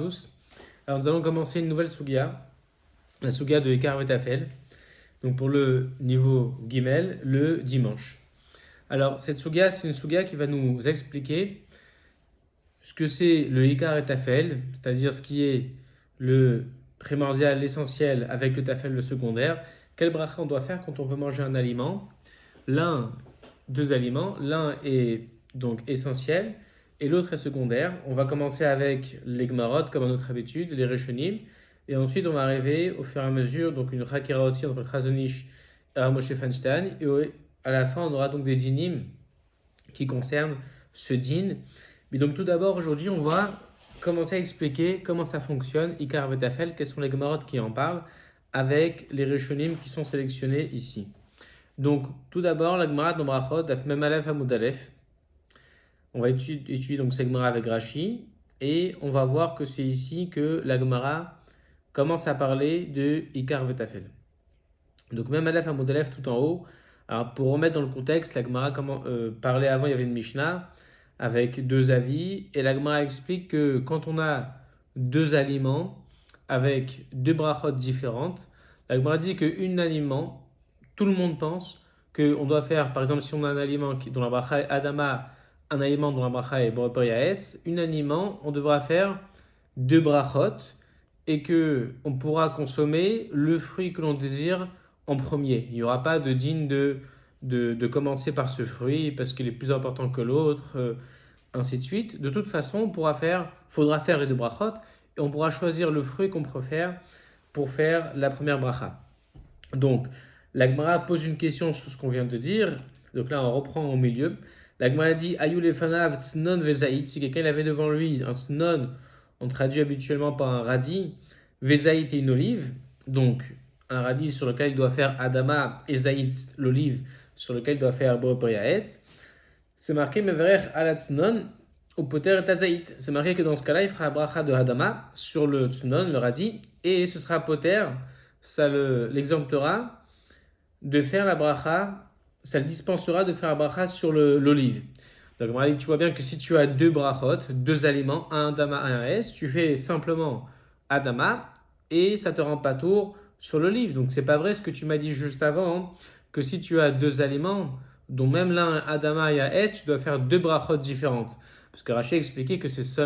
tous. Alors nous allons commencer une nouvelle sugia, la sugia de Ikar Vetafel, donc pour le niveau Gimel, le dimanche. Alors cette sugia, c'est une sugia qui va nous expliquer ce que c'est le Ikar et Tafel, c'est-à-dire ce qui est le primordial, l'essentiel avec le Tafel, le secondaire. Quel bracha on doit faire quand on veut manger un aliment? Deux aliments, l'un est donc essentiel et l'autre est secondaire. On va commencer avec les Gmarot, comme à notre habitude, les Rishonim, et ensuite on va arriver au fur et à mesure, donc une Chakira aussi entre le Chazonish et Moshe Feinstein, et à la fin on aura donc des dinim qui concernent ce din. Mais donc tout d'abord aujourd'hui on va commencer à expliquer comment ça fonctionne, Ikar Vetafel, quels sont les Gmarot qui en parlent, avec les Rishonim qui sont sélectionnés ici. Donc, tout d'abord, la Gemara dans Brachot, Daf Mem Aleph Amud Aleph. On va étudier donc cette Gemara avec Rashi et on va voir que c'est ici que la Gemara commence à parler de Ikar Vetafel. Donc, Mem Aleph Amud Aleph tout en haut. Alors, pour remettre dans le contexte, la Gemara parlait avant, il y avait une Mishnah avec deux avis et la Gemara explique que quand on a deux aliments avec deux brachot différentes, la Gemara dit qu'un aliment, tout le monde pense qu'on doit faire, par exemple, si on a un aliment dont la bracha est Adama, un aliment dont la bracha est Boreper Yaetz, un aliment, on devra faire deux brachot et qu'on pourra consommer le fruit que l'on désire en premier. Il n'y aura pas de digne de commencer par ce fruit parce qu'il est plus important que l'autre, ainsi de suite. De toute façon, faudra faire les deux brachot et on pourra choisir le fruit qu'on préfère pour faire la première bracha. Donc, la Gemara pose une question sur ce qu'on vient de dire. Donc là, on reprend au milieu. La Gemara dit Ayou lefanav tsnon vezaït. Si quelqu'un avait devant lui un tsnon, on traduit habituellement par un radis. Vezaït est une olive. Donc, un radis sur lequel il doit faire Adama et zaït, l'olive, sur lequel il doit faire Borepriaetz. C'est marqué Meverech ala tsnon ou poter et azaït. C'est marqué que dans ce cas-là, il fera la bracha de Adama sur le tsnon, le radis, et ce sera poter. Ça l'exemptera de faire la bracha, ça le dispensera de faire la bracha sur l'olive. Donc, tu vois bien que si tu as deux brachot, deux aliments, un Adama, un S, tu fais simplement Adama et ça te rend pas tour sur l'olive. Donc, c'est pas vrai ce que tu m'as dit juste avant, que si tu as deux aliments, dont même l'un Adama et un S, tu dois faire deux brachot différentes. Parce que Rachel expliquait que c'est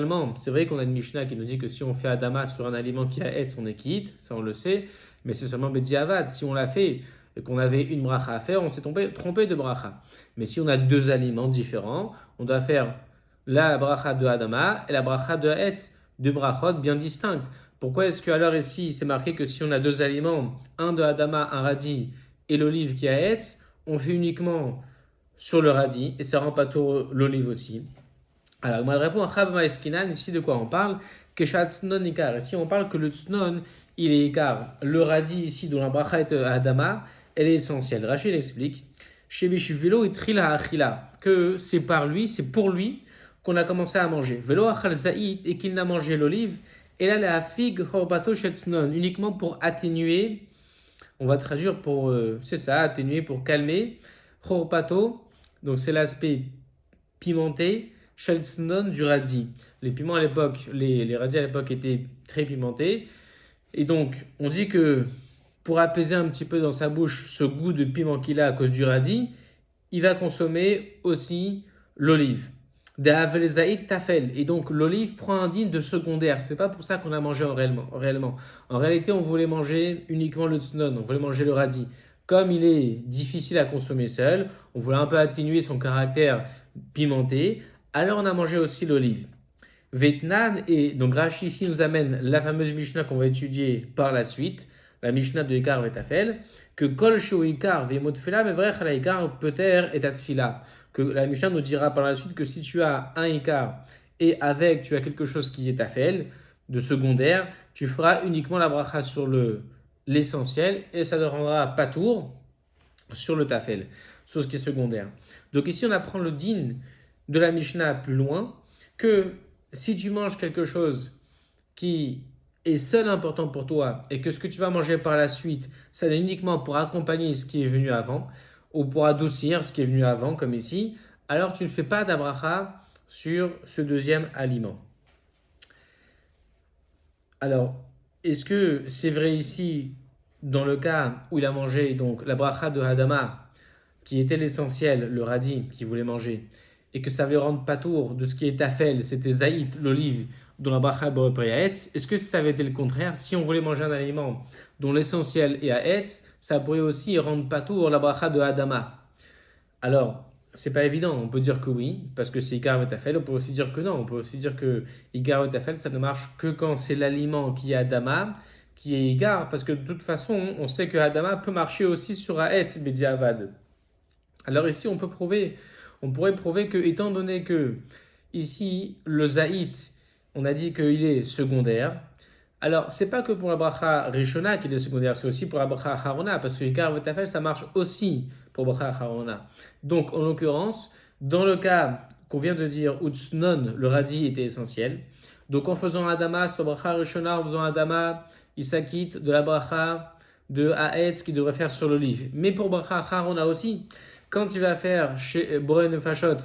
vrai qu'on a une Mishnah qui nous dit que si on fait Adama sur un aliment qui a Etz, on est quitte, ça on le sait, mais c'est seulement Bediavad. Si on l'a fait et qu'on avait une bracha à faire, on s'est trompé de bracha. Mais si on a deux aliments différents, on doit faire la bracha de Adama et la bracha de Etz, deux brachot bien distinctes. Pourquoi est-ce que alors ici c'est marqué que si on a deux aliments, un de Adama, un radis et l'olive qui a Etz, on fait uniquement sur le radis et ça rend pas tour l'olive aussi. Alors, moi, je réponds à Chabma Eskinan, ici de quoi on parle? Keshat Tsnon Ikar. Ici, on parle que le Tsnon, il est Ikar. Le radis, ici, dont la bracha est Adama, elle est essentielle. Rachel explique Shebish Velo et Trila Achila, que c'est pour lui qu'on a commencé à manger. Velo Achal Zaïd, et qu'il n'a mangé l'olive. Et là, la fig Horbato Shetsnon, uniquement pour atténuer, on va traduire pour, atténuer, pour calmer. Horbato, donc c'est l'aspect pimenté. Shelsnon du radis. Les piments à l'époque, les radis à l'époque étaient très pimentés. Et donc, on dit que pour apaiser un petit peu dans sa bouche ce goût de piment qu'il a à cause du radis, il va consommer aussi l'olive. D'Avelzaïd tafel. Et donc, l'olive prend un digne de secondaire. C'est pas pour ça qu'on a mangé réellement. En réalité, on voulait manger uniquement le tsnon, on voulait manger le radis. Comme il est difficile à consommer seul, on voulait un peu atténuer son caractère pimenté. Alors on a mangé aussi l'olive. Vetnan, et donc Rashi ici nous amène la fameuse Mishnah qu'on va étudier par la suite, la Mishnah de Ikar Vetafel, que Kol Shu Ikar Vemot Tfila, mais vrai la Ikar Peter et Tatfila. Que la Mishnah nous dira par la suite que si tu as un Ikar et avec tu as quelque chose qui est Tafel, de secondaire, tu feras uniquement la bracha sur l'essentiel et ça te rendra pas tour sur le Tafel, sur ce qui est secondaire. Donc ici on apprend le din de la Mishnah plus loin, que si tu manges quelque chose qui est seul important pour toi et que ce que tu vas manger par la suite, ça est uniquement pour accompagner ce qui est venu avant ou pour adoucir ce qui est venu avant, comme ici, alors tu ne fais pas d'abracha sur ce deuxième aliment. Alors, est-ce que c'est vrai ici, dans le cas où il a mangé donc la bracha de Hadama, qui était l'essentiel, le radis qu'il voulait manger, et que ça allait rendre patour de ce qui est tafel, c'était zaït, l'olive, dont la bracha Borepriaetz, est-ce que si ça avait été le contraire, si on voulait manger un aliment dont l'essentiel est à Etz, ça pourrait aussi rendre patour la bracha de Hadama? Alors, c'est pas évident, on peut dire que oui, parce que c'est Icar Tafel, on peut aussi dire que non, on peut aussi dire que Icar Tafel, ça ne marche que quand c'est l'aliment qui est Adama, qui est Icar, parce que de toute façon, on sait que Adama peut marcher aussi sur Aetz Bediavad. Alors ici, on pourrait prouver que, étant donné que ici, le Zaït, on a dit qu'il est secondaire, alors c'est pas que pour la bracha Rishona qu'il est secondaire, c'est aussi pour la bracha Harona, parce que Ikar Vetafel, ça marche aussi pour bracha Harona. Donc en l'occurrence, dans le cas qu'on vient de dire, Utsnon, le radis était essentiel. Donc en faisant Adama sur bracha Rishona, en faisant Adama, il s'acquitte de la bracha de Haetz qu'il devrait faire sur l'olive. Mais pour bracha Harona aussi, quand il va faire chez Boren Fashot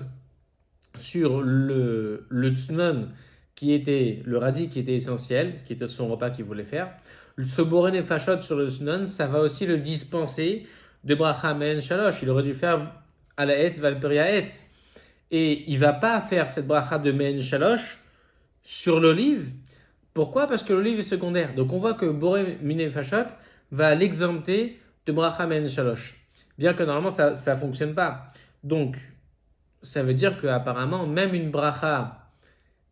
sur le tsnon, qui était le radis qui était essentiel, qui était son repas qu'il voulait faire, ce Boren Fashot sur le tsnon, ça va aussi le dispenser de bracha men shalosh. Il aurait dû faire à la etz valperia etz. Et il va pas faire cette bracha de men shalosh sur l'olive. Pourquoi? Parce que l'olive est secondaire. Donc on voit que Boren mine Fashot va l'exempter de bracha men shalosh. Bien que normalement ça ne fonctionne pas. Donc ça veut dire qu'apparemment même une bracha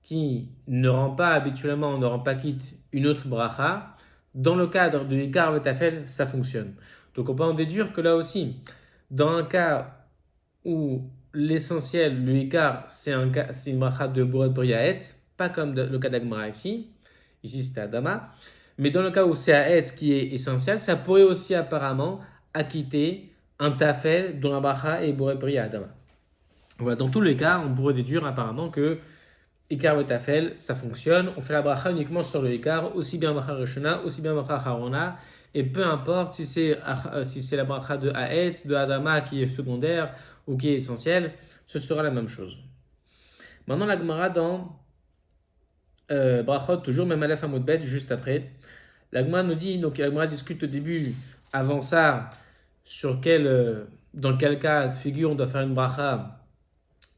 qui ne rend pas habituellement, ne rend pas quitte une autre bracha, dans le cadre de Ikar Vetafel, ça fonctionne. Donc on peut en déduire que là aussi, dans un cas où l'essentiel, le Ikar, c'est une bracha de Bored Briaetz, pas comme le cas d'Agmara ici c'était Adama, mais dans le cas où c'est Aetz qui est essentiel, ça pourrait aussi apparemment acquitter un tafel dont la bracha est Bored Briaetz Adama. Voilà, dans tous les cas, on pourrait déduire apparemment que Ikar et Tafel, ça fonctionne. On fait la bracha uniquement sur le Ikar, aussi bien bracha Rishona, aussi bien bracha Harona, et peu importe si c'est la bracha de Haetz, de Adama qui est secondaire ou qui est essentielle, ce sera la même chose. Maintenant, la Gemara dans Brachot, toujours même Aleph Amud Bet, juste après. La Gemara nous dit, donc la Gemara discute au début, avant ça, dans quel cas de figure on doit faire une bracha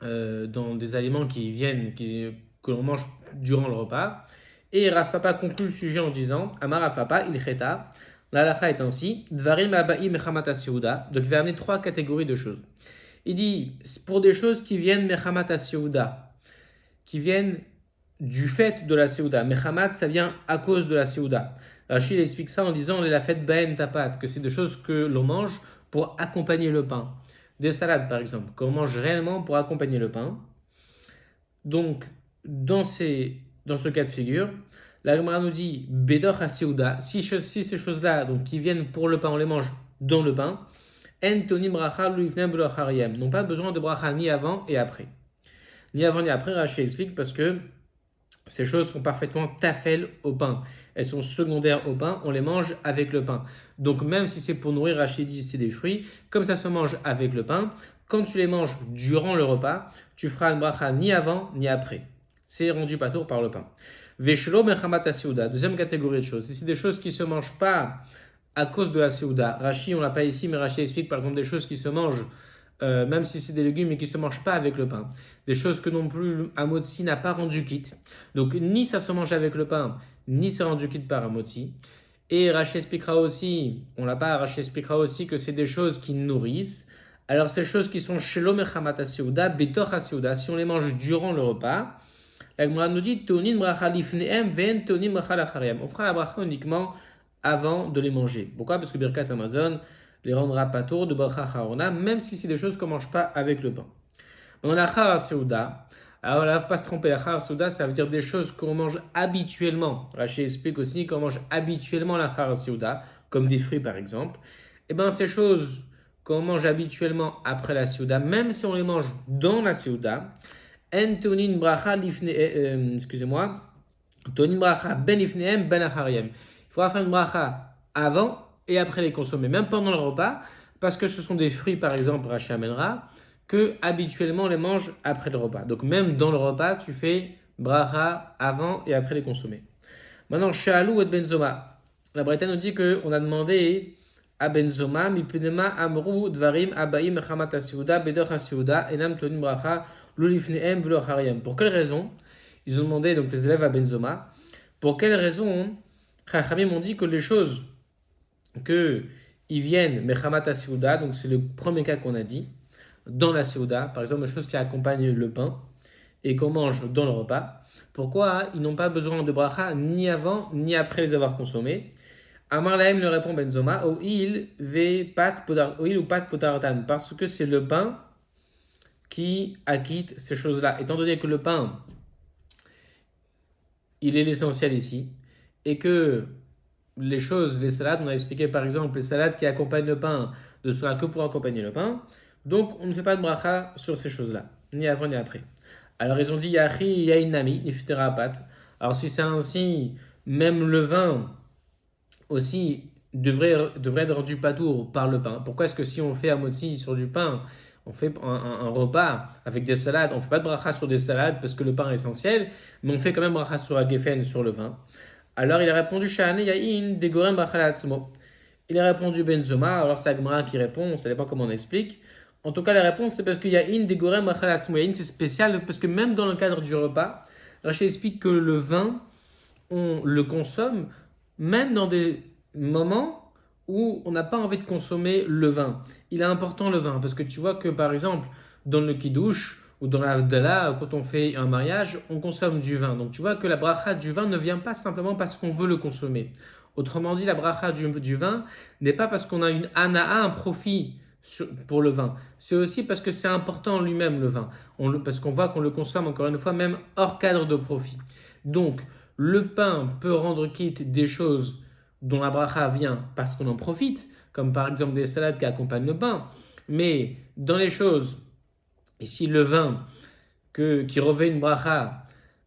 dans des aliments que l'on mange durant le repas. Et Rav Papa conclut le sujet en disant Amar Rav Papa, il cheta, la halakha est ainsi, Dvarim Abaim Mechamata Seuda. Donc il va amener trois catégories de choses. Il dit pour des choses qui viennent Mechamata Seuda, qui viennent du fait de la Seuda. Mechamat, ça vient à cause de la Seuda. Rachid explique ça en disant la fête Baen Tapat, que c'est des choses que l'on mange pour accompagner le pain. Des salades par exemple, qu'on mange réellement pour accompagner le pain. Donc, dans ce cas de figure, la Gemara nous dit Bedor HaSeuda, si ces choses-là donc, qui viennent pour le pain, on les mange dans le pain, En Tonim Bracha Luifnem Belochariem, n'ont pas besoin de bracha ni avant et après. Ni avant ni après, Rachid explique parce que ces choses sont parfaitement tafel au pain. Elles sont secondaires au pain, on les mange avec le pain. Donc même si c'est pour nourrir, Rachid dit c'est des fruits, comme ça se mange avec le pain, quand tu les manges durant le repas, tu feras une bracha ni avant ni après. C'est rendu patour par le pain. Veshlo mechamat aseuda, deuxième catégorie de choses. C'est des choses qui ne se mangent pas à cause de la seuda. Rachid, on l'a pas ici, mais Rachid explique par exemple des choses qui se mangent même si c'est des légumes mais qui ne se mangent pas avec le pain. Des choses que non plus Amotsi n'a pas rendu quitte. Donc ni ça se mange avec le pain, ni c'est rendu quitte par Amotsi. Et Rachid expliquera aussi, Rachid expliquera aussi que c'est des choses qui nourrissent. Alors ces choses qui sont Shelom Echamat Aseuda, Betor Aseuda, si on les mange durant le repas, la Gemara nous dit Tonin Bracha Lifneem, Ven Tonin Bracha Lachariem. On fera la bracha uniquement avant de les manger. Pourquoi? Parce que Birkat Amazon les rendra pas tour de bracha harona, même si c'est des choses qu'on ne mange pas avec le pain. On a la char seuda. Alors, il ne faut pas se tromper, la char seuda, ça veut dire des choses qu'on mange habituellement. Rachid explique aussi qu'on mange habituellement la char seuda, comme des fruits par exemple. Et bien, ces choses qu'on mange habituellement après la seuda, même si on les mange dans la seuda, tonin bracha excusez-moi, tonin bracha ben ifneem ben achariem. Il faudra faire une bracha avant et après les consommer, même pendant le repas, parce que ce sont des fruits, par exemple, Rashi amènera, que habituellement on les mange après le repas. Donc même dans le repas, tu fais bracha avant et après les consommer. Maintenant, Shalou et Benzoma. La Bretagne nous dit qu'on a demandé à Benzoma, Mipenema Amrou Dvarim Abaim Chamat Asiuda Bedor Asiuda Enam Tonim Bracha Lulifneem Vlochariem. Pour quelle raison ils ont demandé, donc les élèves à Benzoma, pour quelle raison Chachamim ont dit que les choses que ils viennent Mechamat Asiuda, donc c'est le premier cas qu'on a dit, dans la Asiuda, par exemple, les choses qui accompagnent le pain et qu'on mange dans le repas. Pourquoi ils n'ont pas besoin de bracha ni avant ni après les avoir consommés? Amar Lahem le répond Benzoma, Oil ou pat potaratan, parce que c'est le pain qui acquitte ces choses-là. Étant donné que le pain, il est l'essentiel ici, et que les choses, les salades, on a expliqué par exemple les salades qui accompagnent le pain ne sont là que pour accompagner le pain, donc on ne fait pas de bracha sur ces choses-là, ni avant ni après. Alors ils ont dit Yachi Yainami, Niftera Pat. Alors si c'est ainsi, même le vin aussi devrait être rendu patour par le pain. Pourquoi est-ce que si on fait un motzi sur du pain, on fait un repas avec des salades, on ne fait pas de bracha sur des salades parce que le pain est essentiel, mais on fait quand même bracha sur la geffen, sur le vin. Alors il a répondu Shahane Yain Degorem Brachalatzmo. Il a répondu Benzoma, alors c'est Agmara qui répond, on ne savait pas comment on explique. En tout cas, la réponse, c'est parce qu'il y a une des gorem achalatzmo. C'est spécial parce que même dans le cadre du repas, Rachel explique que le vin, on le consomme même dans des moments où on n'a pas envie de consommer le vin. Il est important le vin parce que tu vois que par exemple, dans le kiddush ou dans la havdalah, quand on fait un mariage, on consomme du vin. Donc tu vois que la bracha du vin ne vient pas simplement parce qu'on veut le consommer. Autrement dit, la bracha du vin n'est pas parce qu'on a une anaa, un profit pour le vin. C'est aussi parce que c'est important en lui-même le vin. Parce qu'on voit qu'on le consomme encore une fois même hors cadre de profit. Donc le pain peut rendre quitte des choses dont la bracha vient parce qu'on en profite, comme par exemple des salades qui accompagnent le pain. Mais dans les choses, ici le vin qui revêt une bracha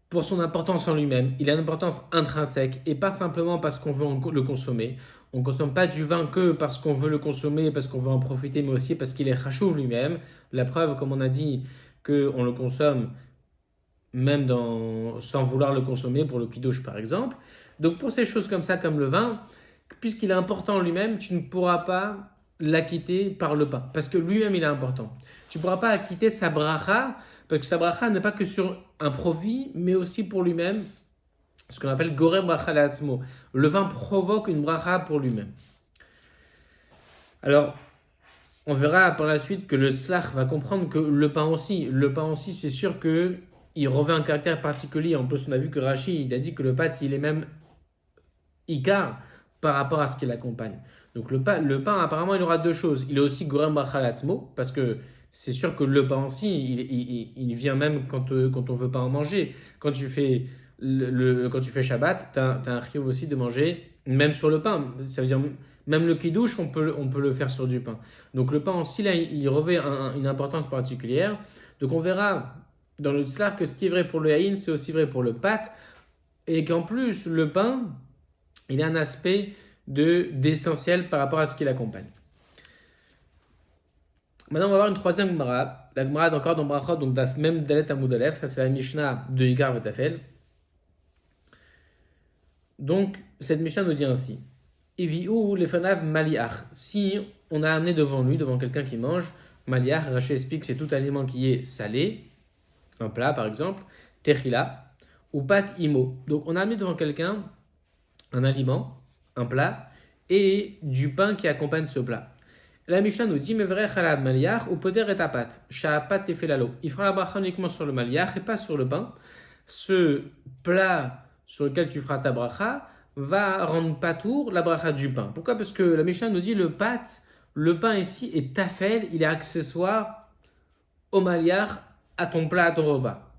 pour son importance en lui-même, il a une importance intrinsèque et pas simplement parce qu'on veut le consommer. On ne consomme pas du vin que parce qu'on veut le consommer, parce qu'on veut en profiter, mais aussi parce qu'il est chachouv lui-même. La preuve, comme on a dit, qu'on le consomme même sans vouloir le consommer, pour le kiddush par exemple. Donc pour ces choses comme ça, comme le vin, puisqu'il est important lui-même, tu ne pourras pas l'acquitter par le pain, parce que lui-même il est important. Tu ne pourras pas acquitter sa bracha, parce que sa bracha n'est pas que sur un profit, mais aussi pour lui-même, ce qu'on appelle gorem bracha la'atzmo. Le vin provoque une bracha pour lui-même. Alors, on verra par la suite que le tzlach va comprendre que le pain aussi, c'est sûr qu'il revêt un caractère particulier. En plus, on a vu que Rashi, il a dit que le pâte, il est même ikar par rapport à ce qui l'accompagne. Donc le pain, apparemment, il aura deux choses. Il est aussi gorem bracha la'atzmo, parce que c'est sûr que le pain aussi, il vient même quand on ne veut pas en manger. Quand tu fais Shabbat, tu as un chiyuv aussi de manger, même sur le pain. Ça veut dire, même le kiddush, on peut le faire sur du pain. Donc le pain aussi, là, il revêt une importance particulière. Donc on verra dans le tzlar que ce qui est vrai pour le haïn, c'est aussi vrai pour le pat. Et qu'en plus, le pain, il a un aspect d'essentiel par rapport à ce qui l'accompagne. Maintenant, on va voir une troisième Gemara. La Gemara est encore dans Brachot, donc même Dalet Amud Aleph, c'est la Mishnah de Ikar Vetafel. Donc, cette Mishnah nous dit ainsi Eviou lefanav maliach. Si on a amené devant lui, devant quelqu'un qui mange, maliach, Rachel explique que c'est tout aliment qui est salé, un plat par exemple, techila, ou pat imo. Donc, on a amené devant quelqu'un un aliment, un plat, et du pain qui accompagne ce plat. La Mishnah nous dit, Mevre chalab maliach ou poder et apat. Sha'apat tefelalo. Il fera la bracha uniquement sur le maliach et pas sur le pain. Ce plat sur lequel tu feras ta bracha va rendre patour la bracha du pain. Pourquoi? Parce que la Mishnah nous dit, le pain ici est tafel, il est accessoire au maliach, à ton plat, à ton repas.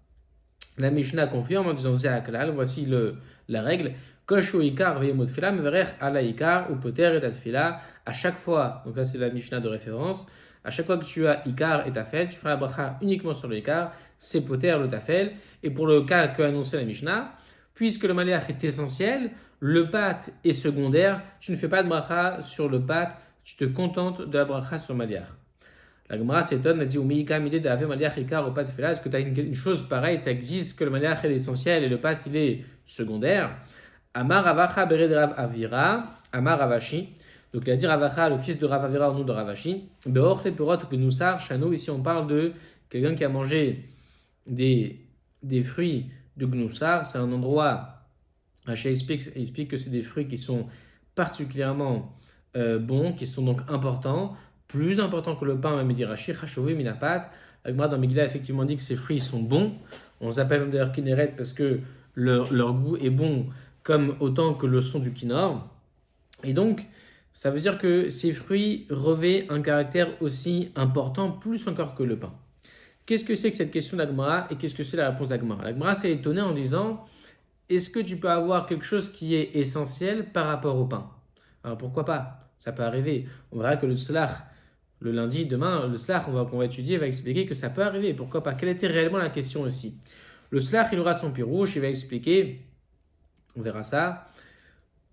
La Mishnah confirme en disant, Zéaklal, voici la règle. À chaque fois, donc là c'est la Mishnah de référence, à chaque fois que tu as Ikar et Tafel, tu feras la bracha uniquement sur le Ikar, c'est Poter, le Tafel. Et pour le cas qu'a annoncé la Mishnah, puisque le Maliach est essentiel, le Pat est secondaire, tu ne fais pas de bracha sur le Pat, tu te contentes de la bracha sur le Maliach. La Gemara s'étonne, elle dit est-ce que tu as une chose pareille, ça existe, que le Maliach est essentiel et le Pat il est secondaire? Amar Ravacha bered Rav Avira, Amar Ravashi. Donc il a dit Ravacha, le fils de Rav Avira au nom de Ravashi. Beochle perot gnusar shano. Ici on parle de quelqu'un qui a mangé des fruits de gnusar. C'est un endroit, Rashi explique que c'est des fruits qui sont particulièrement bons, qui sont donc importants, plus importants que le pain, même dit Rashi, chachouvé minapat. Agma dans Megillah effectivement dit que ces fruits sont bons. On s'appelle même d'ailleurs kineret parce que leur goût est bon comme autant que le son du kinor. Et donc, ça veut dire que ces fruits revêtent un caractère aussi important, plus encore que le pain. Qu'est-ce que c'est que cette question d'Agmara et qu'est-ce que c'est la réponse d'Agmara? L'Agmara s'est étonné en disant, est-ce que tu peux avoir quelque chose qui est essentiel par rapport au pain? Alors pourquoi pas? Ça peut arriver. On verra que le slach, le lundi, demain, le slach, on va étudier, va expliquer que ça peut arriver. Pourquoi pas? Quelle était réellement la question aussi? Le slach, il aura son pirouche, il va expliquer, on verra ça.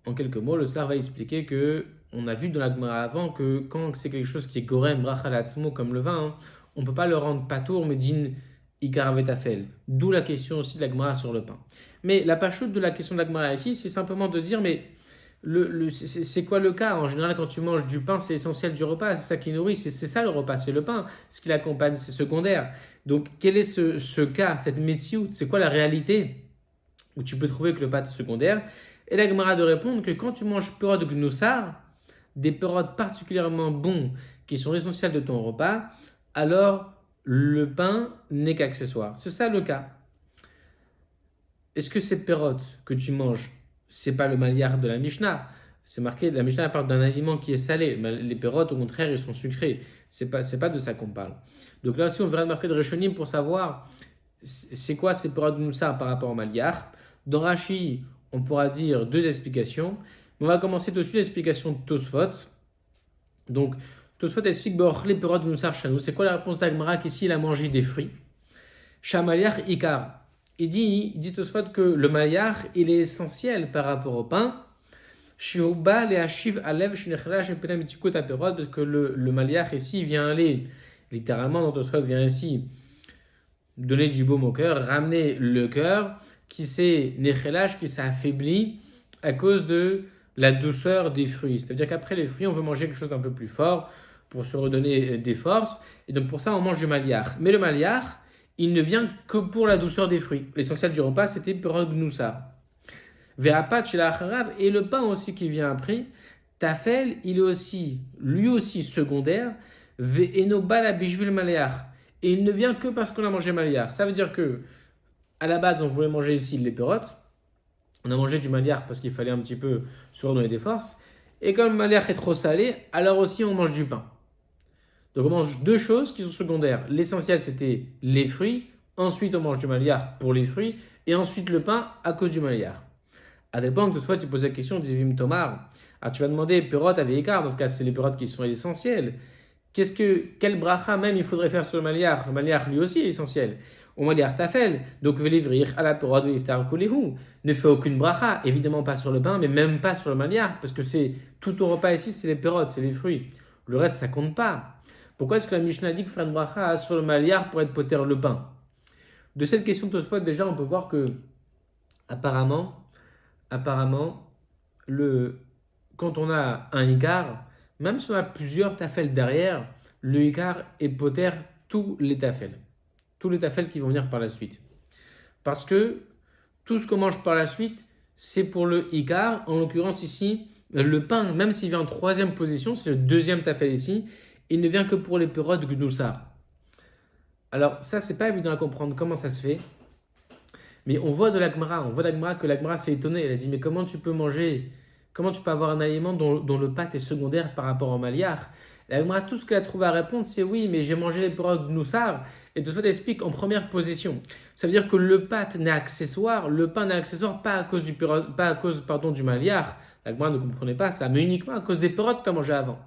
En quelques mots, le slach va expliquer que, on a vu dans la Gemara avant que quand c'est quelque chose qui est gorem, brachalatzmo, comme le vin, on ne peut pas le rendre patour, mais din ikar vetafel. D'où la question aussi de la Gemara sur le pain. Mais la pachoute de la question de la Gemara ici, c'est simplement de dire, mais c'est quoi le cas? En général, quand tu manges du pain, c'est l'essentiel du repas, c'est ça qui nourrit, c'est ça le repas, c'est le pain. Ce qui l'accompagne, c'est secondaire. Donc, quel est ce cas, cette metsiout? C'est quoi la réalité où tu peux trouver que le pain est secondaire? Et la Gemara de répondre que quand tu manges perot de gnoussar, des perotes particulièrement bons qui sont essentiels de ton repas, alors le pain n'est qu'accessoire. C'est ça le cas. Est-ce que ces perotes que tu manges, c'est pas le maliar de la Mishnah? C'est marqué, la Mishnah parle d'un aliment qui est salé. Les perotes, au contraire, ils sont sucrés. C'est pas de ça qu'on parle. Donc là aussi, on verra le marqué de Rishonim pour savoir c'est quoi ces perotes de Moussa par rapport au maliar. Dans Rashi, on pourra dire deux explications. Mais on va commencer tout de suite l'explication de Tosfot. Donc, Tosfot explique les perotes de Moussar Chanou. C'est quoi la réponse d'Agmara qu'ici il a mangé des fruits? Chamaliar Ikar. Il dit Tosfot que le maliar, il est essentiel par rapport au pain. Shiuba le hashiv alev shnechelash penamitiko taperot, parce que le maliar ici vient aller, littéralement, dans Tosfot vient ici donner du baume au cœur, ramener le cœur qui s'est nechelash, qui s'est affaibli à cause de la douceur des fruits. C'est-à-dire qu'après les fruits, on veut manger quelque chose d'un peu plus fort pour se redonner des forces. Et donc pour ça, on mange du maliar. Mais le maliar, il ne vient que pour la douceur des fruits. L'essentiel du repas, c'était perot gnoussar. Ve'apat chez la harab, et le pain aussi qui vient après, tafel, il est aussi, lui aussi secondaire, ve'eno bala bishvil maliar. Et il ne vient que parce qu'on a mangé maliar. Ça veut dire que, à la base, on voulait manger ici les perotes. On a mangé du maliar parce qu'il fallait un petit peu se redonner des forces. Et comme le maliar est trop salé, alors aussi on mange du pain. Donc on mange deux choses qui sont secondaires. L'essentiel c'était les fruits. Ensuite on mange du maliar pour les fruits. Et ensuite le pain à cause du maliar. À tel point que soit tu poses la question, dis Vim Tomar. Ah, tu vas demander perote avec écart. Dans ce cas, c'est les perotes qui sont essentielles. Quel bracha même il faudrait faire sur le maliar? Le maliar lui aussi est essentiel. Au maliar tafel, donc velivrir à la perote veliftar kolehu. Ne fait aucune bracha, évidemment pas sur le pain, mais même pas sur le maliar, parce que c'est tout ton repas ici, c'est les perotes, c'est les fruits. Le reste, ça compte pas. Pourquoi est-ce que la Mishnah dit qu'il faut faire une bracha sur le maliar pour être poter le pain? De cette question de Tosfot, déjà, on peut voir que apparemment, quand on a un ikar, même si on a plusieurs tafels derrière, le ikar est poter tous les tafels. Tous les tafels qui vont venir par la suite. Parce que tout ce qu'on mange par la suite, c'est pour le ikar. En l'occurrence ici, le pain, même s'il vient en troisième position, c'est le deuxième tafel ici, il ne vient que pour les perotes gnoussar. Alors ça, c'est pas évident à comprendre comment ça se fait. Mais on voit la Gemara que la Gemara s'est étonnée. Elle a dit, mais comment tu peux avoir un aliment dont le pâte est secondaire par rapport au maliar? La Gemara, tout ce qu'elle a trouvé à répondre, c'est oui, mais j'ai mangé les perotes gnoussar. Et tout ça explique en première position. Ça veut dire que le pâte n'est accessoire, le pain n'est accessoire pas à cause du maliar. La Gemara ne comprenait pas ça, mais uniquement à cause des perotes que tu as mangé avant.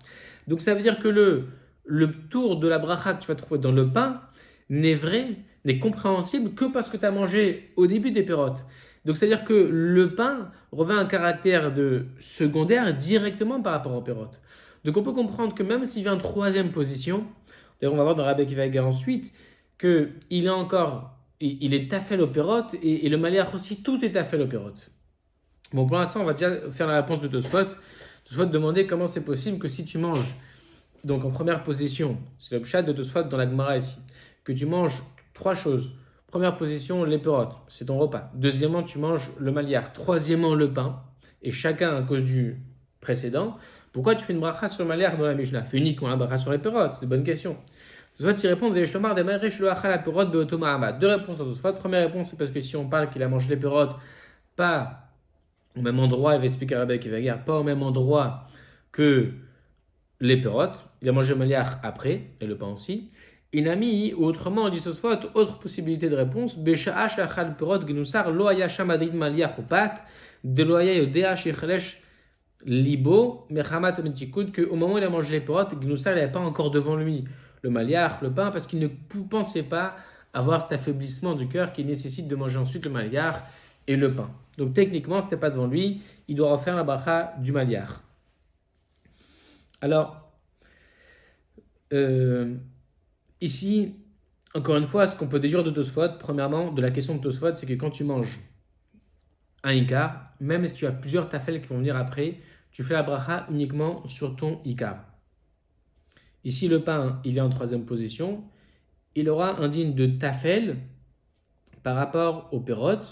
Donc ça veut dire que le tour de la bracha que tu vas trouver dans le pain n'est compréhensible que parce que tu as mangé au début des perotes. Donc c'est-à-dire que le pain revêt un caractère de secondaire directement par rapport aux perotes. Donc on peut comprendre que même s'il vient en troisième position, d'ailleurs on va voir dans Rabbi Akiva Eiger ensuite, qu'il est tafel aux perotes et le maliach aussi, tout est tafel aux perotes. Bon, pour l'instant, on va déjà faire la réponse de Tosfot. Tosfot demandait comment c'est possible que si tu manges, donc en première position, c'est le pshat de Tosfot dans la Gemara ici, que tu manges trois choses. Première position, les pérotes, c'est ton repas. Deuxièmement, tu manges le maliar. Troisièmement, le pain. Et chacun à cause du précédent. Pourquoi tu fais une bracha sur le maliar dans la Mishnah? Fais uniquement la bracha sur les pérotes, c'est une bonne question. Tosfot y répond, deux réponses à Tosfot. Première réponse, c'est parce que si on parle qu'il a mangé les pérotes, pas au même endroit, il va expliquer à Rabbi Akiva, pas au même endroit que les pérotes. Il a mangé le maliar après, et le pain aussi. Inami, ou autrement, dit Tosfot, autre possibilité de réponse, Besha'a shachal perot gnusar lo haya shamadrit maliar ou pat, de lo haya yodea shechelesh libo, mechamat metikud, qu'au moment où il a mangé les pérotes, gnusar n'avait pas encore devant lui le maliar, le pain, parce qu'il ne pensait pas avoir cet affaiblissement du cœur qui nécessite de manger ensuite le maliar et le pain. Donc techniquement, ce n'était pas devant lui, il doit refaire la bracha du maliar. Alors, ici, encore une fois, ce qu'on peut déduire de Tosfot, premièrement, de la question de Tosfot, c'est que quand tu manges un ikar, même si tu as plusieurs tafels qui vont venir après, tu fais la bracha uniquement sur ton ikar. Ici, le pain, il vient en troisième position. Il aura un digne de tafel par rapport au perot.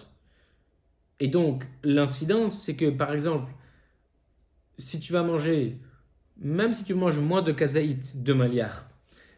Et donc, l'incidence, c'est que, par exemple, si tu vas manger, même si tu manges moins de kazaït, de maliar,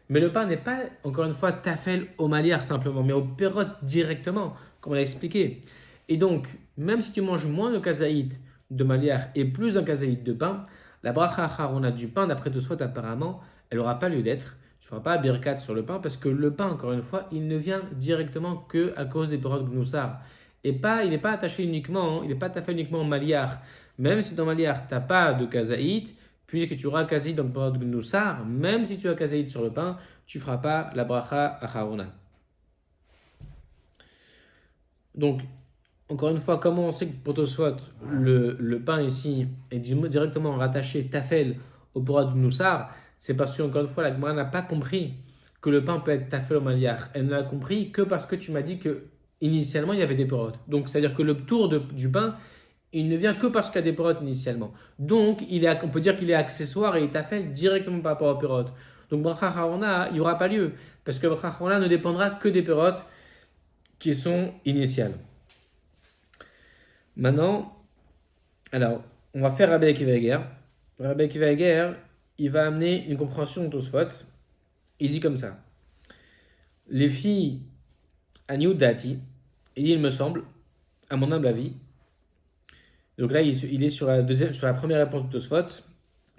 mais le pain n'est pas, encore une fois, tafel au maliar simplement, mais au perot directement, comme on l'a expliqué. Et donc, même si tu manges moins de kazaït, de maliar et plus d'un kazaït de pain, la bracha harona du pain, d'après Tosfot apparemment, elle n'aura pas lieu d'être. Tu ne feras pas birkat sur le pain parce que le pain, encore une fois, il ne vient directement que à cause des perot gnoussar. Et pas, il n'est pas attaché uniquement, il n'est pas attaché uniquement au maliar. Même si dans maliar, tu n'as pas de kazaït, puisque tu auras kazaït dans le perot gnoussar, même si tu as kazaït sur le pain, tu ne feras pas la bracha harona. Donc, encore une fois, comment on sait que pour Tosfot, le pain ici est directement rattaché tafel au perot gnoussar? C'est parce que, encore une fois, la Gemara n'a pas compris que le pain peut être tafel au maliar. Elle n'a compris que parce que tu m'as dit que initialement il y avait des pérotes. Donc, c'est-à-dire que le tour du pain, il ne vient que parce qu'il y a des pérotes initialement. Donc, on peut dire qu'il est accessoire et il est tafel directement par rapport aux pérotes. Donc, bracha harona, il n'y aura pas lieu. Parce que bracha harona ne dépendra que des pérotes qui sont initiales. Maintenant, alors, on va faire Rabbi Akiva Eger. Rabbi Akiva Eger, il va amener une compréhension de Tosfot. Il dit comme ça. Les filles Aniou Dati, il dit, il me semble, à mon humble avis. Donc là, il est sur la première réponse de Tosfot.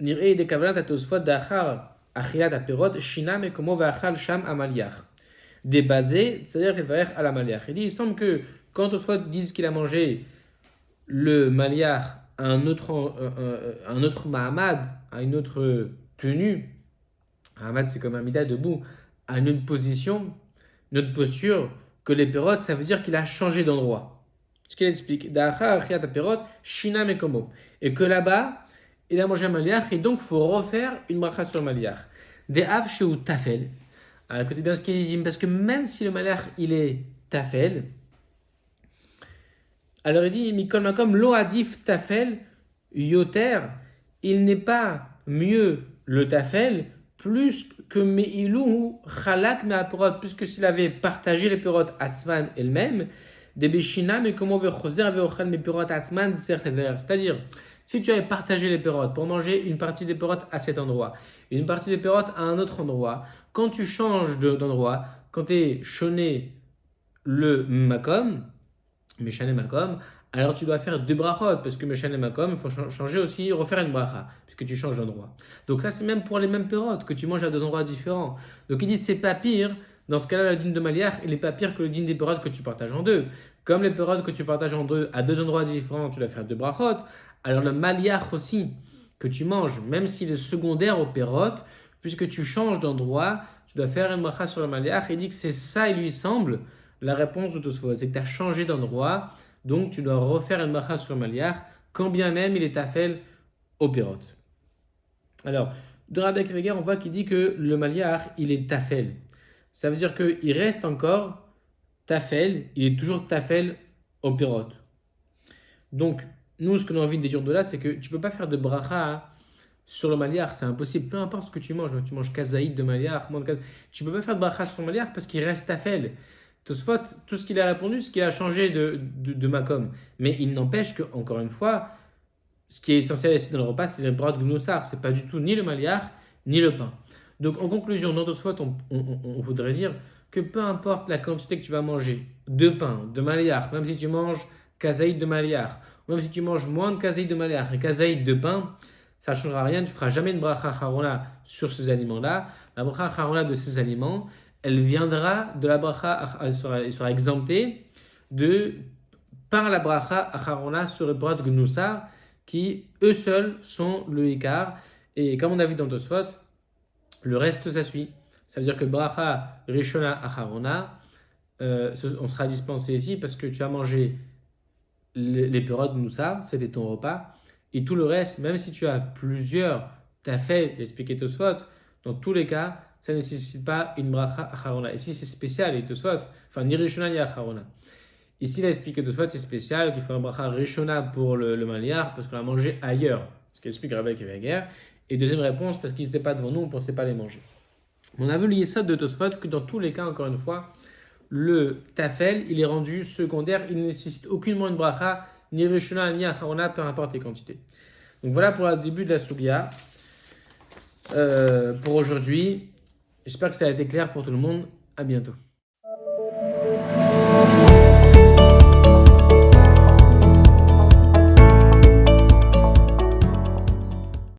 Nirei de kavalat à Tosfot d'achar achilat aperot shinam et komo va'achal sham amaliach. Débasé, c'est-à-dire référer à la maliach. Il dit, il semble que quand Tosfot dit qu'il a mangé le maliach à un autre mahamad, à une autre tenue, mahamad c'est comme un mida debout, à une autre position, une autre posture, que les pérotes, ça veut dire qu'il a changé d'endroit. Ce qu'il explique, et que là-bas, il a mangé un maliach, et donc il faut refaire une bracha sur le maliach. Des av ou tafel. Écoutez bien ce qu'il dit, parce que même si le maliach il est tafel, alors il dit, Mikol Makom, lo adif tafel yoter, il n'est pas mieux le tafel plus que meilou chalak me'aperot, puisque s'il avait partagé les perot atzman elle-même, des beshina mais comment veut choser ve'ochel mes perot atzman c'est-à-dire si tu avais partagé les perot pour manger une partie des perot à cet endroit et une partie des perot à un autre endroit, quand tu changes d'endroit, quand tu es choné le makom, Meshane Makom, alors tu dois faire deux brachot, parce que Meshane Makom, il faut changer aussi, refaire une bracha, puisque tu changes d'endroit. Donc ça, c'est même pour les mêmes pérotes, que tu manges à deux endroits différents. Donc ils disent, c'est pas pire, dans ce cas-là, le dîne de maliach, il n'est pas pire que le dîne des pérotes que tu partages en deux. Comme les pérotes que tu partages en deux, à deux endroits différents, tu dois faire deux brachot, alors le maliach aussi, que tu manges, même s'il est secondaire aux pérotes, puisque tu changes d'endroit, tu dois faire une bracha sur le maliach, il dit que c'est ça, il lui semble, la réponse de Tosfot, c'est que tu as changé d'endroit, donc tu dois refaire une bracha sur le maliach, quand bien même il est tafel au pirot. Alors, de Rabbi Akiva Eger, on voit qu'il dit que le maliach, il est tafel. Ça veut dire qu'il reste encore tafel, il est toujours tafel au pirot. Donc, nous, ce qu'on a envie de déduire de là, c'est que tu ne peux pas faire de bracha sur le maliar, c'est impossible. Peu importe ce que tu manges kazaïd de maliar, tu ne peux pas faire de bracha sur le maliar parce qu'il reste tafel. Tosfot, tout ce qu'il a répondu, ce qu'il a changé de makom. Mais il n'empêche que, encore une fois, ce qui est essentiel ici dans le repas, c'est le bras de gnossar. C'est pas du tout ni le maliar, ni le pain. Donc, en conclusion, dans Tosfot, on voudrait dire que peu importe la quantité que tu vas manger de pain, de maliar, même si tu manges kazaïd de maliar, ou même si tu manges moins de kazaïd de maliar et kazaïd de pain, ça ne changera rien. Tu ne feras jamais une bracha harona sur ces aliments-là. La bracha harona de ces aliments, elle viendra de la bracha, elle sera exemptée par la bracha acharona sur le bras de Gnoussar, qui eux seuls sont le Ikar. Et comme on a vu dans Tosfot, le reste ça suit. Ça veut dire que bracha rishona acharona, on sera dispensé ici parce que tu as mangé les perot de Gnoussar, c'était ton repas. Et tout le reste, même si tu as plusieurs, tu as fait expliquer Tosfot, dans tous les cas, ça ne nécessite pas une bracha acharona. Ici, c'est spécial, et Tosfot, enfin, ni rishona ni acharona. Ici, il a expliqué Tosfot, c'est spécial, qu'il faut un bracha rishona pour le maliar, parce qu'on l'a mangé ailleurs. Ce qui explique Rabbi Kevager. Et deuxième réponse, parce qu'ils n'étaient pas devant nous, on ne pensait pas les manger. On a vu le yesod de Tosfot, que dans tous les cas, encore une fois, le tafel, il est rendu secondaire, il ne nécessite aucunement une bracha, ni rishona, ni acharona, peu importe les quantités. Donc voilà pour le début de la Sugia. Pour aujourd'hui, j'espère que ça a été clair pour tout le monde. À bientôt.